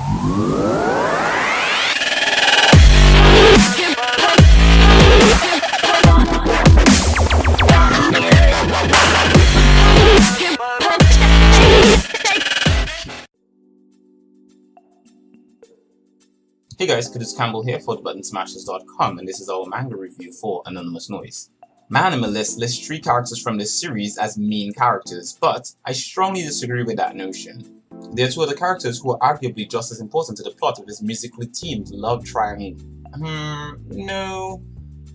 Hey guys, Kudus Campbell here for TheButtonSmashers.com, and this is our manga review for Anonymous Noise. My anime list lists 3 characters from this series as main characters, but I strongly disagree with that notion. There are 2 other characters who are arguably just as important to the plot of this musically themed love triangle. No.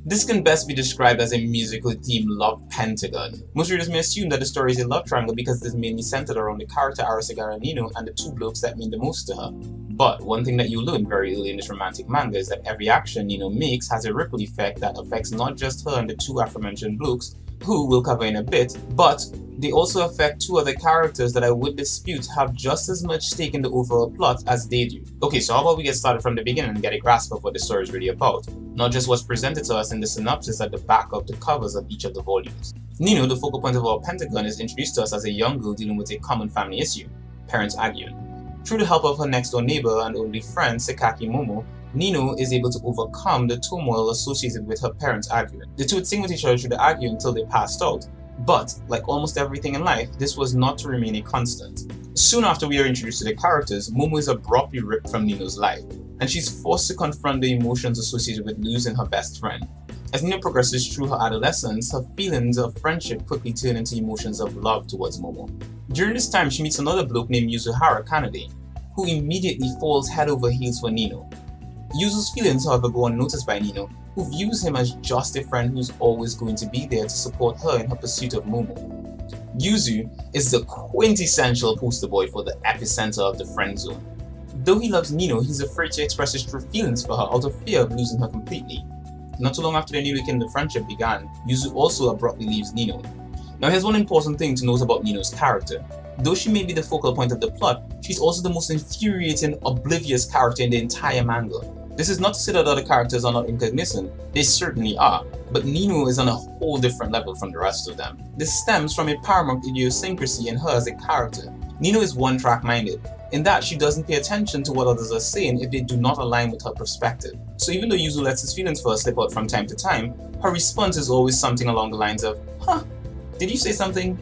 This can best be described as a musically themed love pentagon. Most readers may assume that the story is a love triangle because it is mainly centered around the character Arisugawa Nino and the 2 blokes that mean the most to her. But one thing that you learn very early in this romantic manga is that every action Nino makes has a ripple effect that affects not just her and the 2 aforementioned blokes, who we'll cover in a bit, but they also affect 2 other characters that I would dispute have just as much stake in the overall plot as they do. Okay, so how about we get started from the beginning and get a grasp of what the story is really about, not just what's presented to us in the synopsis at the back of the covers of each of the volumes. Nino, the focal point of our pentagon, is introduced to us as a young girl dealing with a common family issue, parents arguing. Through the help of her next door neighbor and only friend, Sekaki Momo, Nino is able to overcome the turmoil associated with her parents arguing. The 2 would sing with each other through the arguing until they passed out, but like almost everything in life, this was not to remain a constant. Soon after we are introduced to the characters, Momo is abruptly ripped from Nino's life, and she's forced to confront the emotions associated with losing her best friend. As Nino progresses through her adolescence, her feelings of friendship quickly turn into emotions of love towards Momo. During this time, she meets another bloke named Yuzu Kanade, who immediately falls head over heels for Nino. Yuzu's feelings, however, go unnoticed by Nino, who views him as just a friend who's always going to be there to support her in her pursuit of Momo. Yuzu is the quintessential poster boy for the epicenter of the friend zone. Though he loves Nino, he's afraid to express his true feelings for her out of fear of losing her completely. Not too long after their new rekindled friendship began, Yuzu also abruptly leaves Nino. Now here's one important thing to note about Nino's character. Though she may be the focal point of the plot, she's also the most infuriating, oblivious character in the entire manga. This is not to say that other characters are not incognizant, they certainly are, but Nino is on a whole different level from the rest of them. This stems from a paramount idiosyncrasy in her as a character. Nino is one-track minded, in that she doesn't pay attention to what others are saying if they do not align with her perspective. So even though Yuzu lets his feelings for her slip out from time to time, her response is always something along the lines of, "Huh, did you say something?"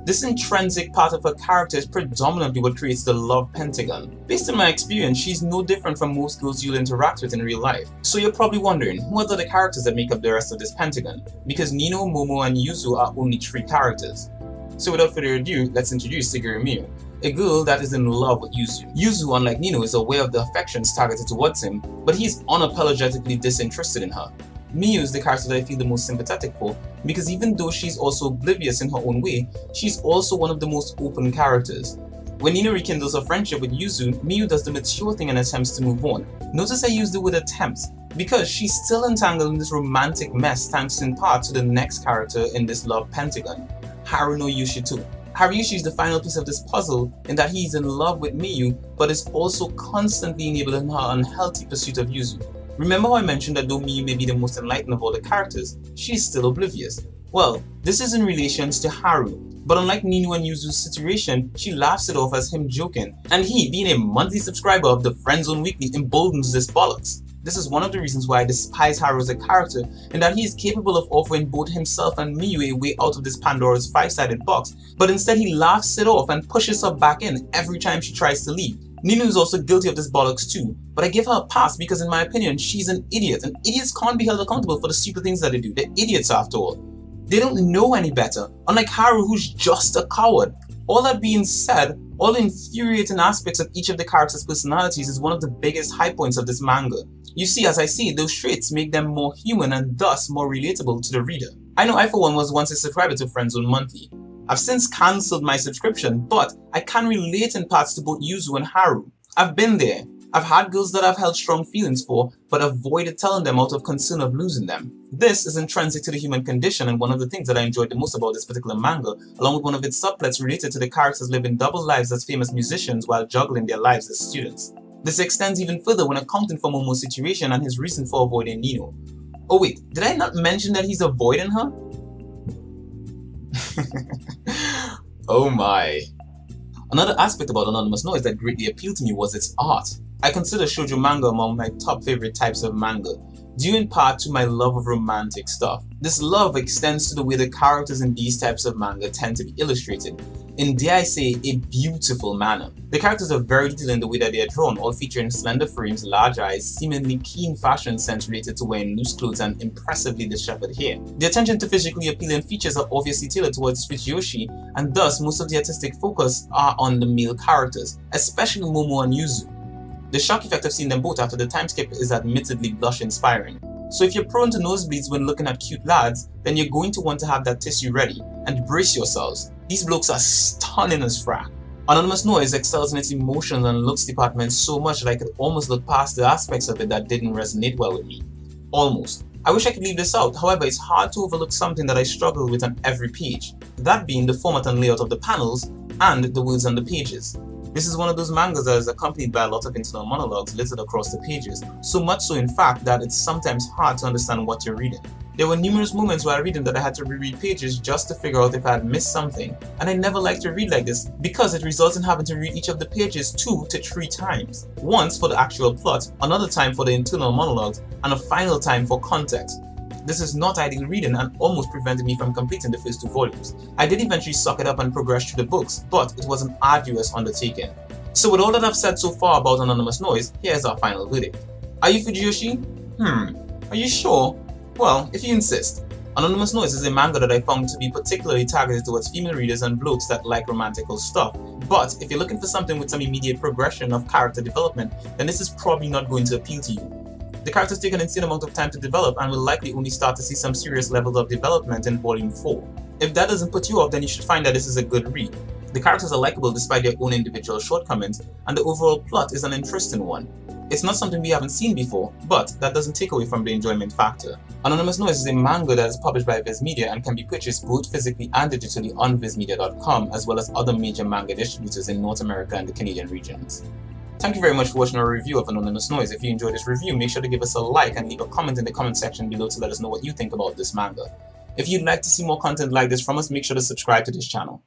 This intrinsic part of her character is predominantly what creates the love pentagon. Based on my experience, she's no different from most girls you'll interact with in real life. So you're probably wondering, who are the characters that make up the rest of this pentagon? Because Nino, Momo, and Yuzu are only 3 characters. So without further ado, let's introduce Shigeru Miyu, a girl that is in love with Yuzu. Yuzu, unlike Nino, is aware of the affections targeted towards him, but he's unapologetically disinterested in her. Miyu is the character that I feel the most sympathetic for, because even though she's also oblivious in her own way, she's also one of the most open characters. When Nino rekindles her friendship with Yuzu, Miyu does the mature thing and attempts to move on. Notice I use the word attempts, because she's still entangled in this romantic mess thanks in part to the next character in this love pentagon, Haru no Yushito. Haruishi is the final piece of this puzzle in that he's in love with Miyu, but is also constantly enabling her unhealthy pursuit of Yuzu. Remember how I mentioned that though Miyu may be the most enlightened of all the characters, she's still oblivious. Well, this is in relations to Haru, but unlike Nino and Yuzu's situation, she laughs it off as him joking, and he, being a monthly subscriber of the Friendzone Weekly, emboldens this bollocks. This is one of the reasons why I despise Haru as a character, in that he is capable of offering both himself and Miyu a way out of this Pandora's 5-sided box, but instead he laughs it off and pushes her back in every time she tries to leave. Nino is also guilty of this bollocks too, but I give her a pass because in my opinion she's an idiot, and idiots can't be held accountable for the stupid things that they do. They're idiots after all. They don't know any better, unlike Haru, who's just a coward. All that being said, all the infuriating aspects of each of the characters' personalities is one of the biggest high points of this manga. You see, as I say, those traits make them more human and thus more relatable to the reader. I know I for one was once a subscriber to Friendzone Monthly. I've since cancelled my subscription, but I can relate in parts to both Yuzu and Haru. I've been there. I've had girls that I've held strong feelings for, but avoided telling them out of concern of losing them. This is intrinsic to the human condition, and one of the things that I enjoyed the most about this particular manga, along with one of its subplots related to the characters living double lives as famous musicians while juggling their lives as students. This extends even further when accounting for Momo's situation and his reason for avoiding Nino. Oh wait, did I not mention that he's avoiding her? Oh my. Another aspect about Anonymous Noise that greatly appealed to me was its art. I consider shoujo manga among my top favorite types of manga, due in part to my love of romantic stuff. This love extends to the way the characters in these types of manga tend to be illustrated, in dare I say, a beautiful manner. The characters are very detailed in the way that they are drawn, all featuring slender frames, large eyes, seemingly keen fashion sense related to wearing loose clothes and impressively disheveled hair. The attention to physically appealing features are obviously tailored towards Fujiyoshi, and thus most of the artistic focus are on the male characters, especially Momo and Yuzu. The shock effect of seeing them both after the time skip is admittedly blush-inspiring. So if you're prone to nosebleeds when looking at cute lads, then you're going to want to have that tissue ready, and brace yourselves. These blokes are stunning as frack. Anonymous Noise excels in its emotions and looks department so much that I could almost look past the aspects of it that didn't resonate well with me. Almost. I wish I could leave this out, however it's hard to overlook something that I struggle with on every page, that being the format and layout of the panels and the words on the pages. This is one of those mangas that is accompanied by a lot of internal monologues littered across the pages, so much so in fact that it's sometimes hard to understand what you're reading. There were numerous moments while reading that I had to reread pages just to figure out if I had missed something, and I never like to read like this because it results in having to read each of the pages 2 to 3 times. Once for the actual plot, another time for the internal monologues, and a final time for context. This is not ideal reading and almost prevented me from completing the first 2 volumes. I did eventually suck it up and progress through the books, but it was an arduous undertaking. So with all that I've said so far about Anonymous Noise, here's our final verdict. Are you Fujiyoshi? Are you sure? Well, if you insist. Anonymous Noise is a manga that I found to be particularly targeted towards female readers and blokes that like romantical stuff. But if you're looking for something with some immediate progression of character development, then this is probably not going to appeal to you. The characters take an insane amount of time to develop and will likely only start to see some serious levels of development in volume 4. If that doesn't put you off, then you should find that this is a good read. The characters are likable despite their own individual shortcomings, and the overall plot is an interesting one. It's not something we haven't seen before, but that doesn't take away from the enjoyment factor. Anonymous Noise is a manga that is published by Viz Media and can be purchased both physically and digitally on vizmedia.com, as well as other major manga distributors in North America and the Canadian regions. Thank you very much for watching our review of Anonymous Noise. If you enjoyed this review, make sure to give us a like and leave a comment in the comment section below to let us know what you think about this manga. If you'd like to see more content like this from us, make sure to subscribe to this channel.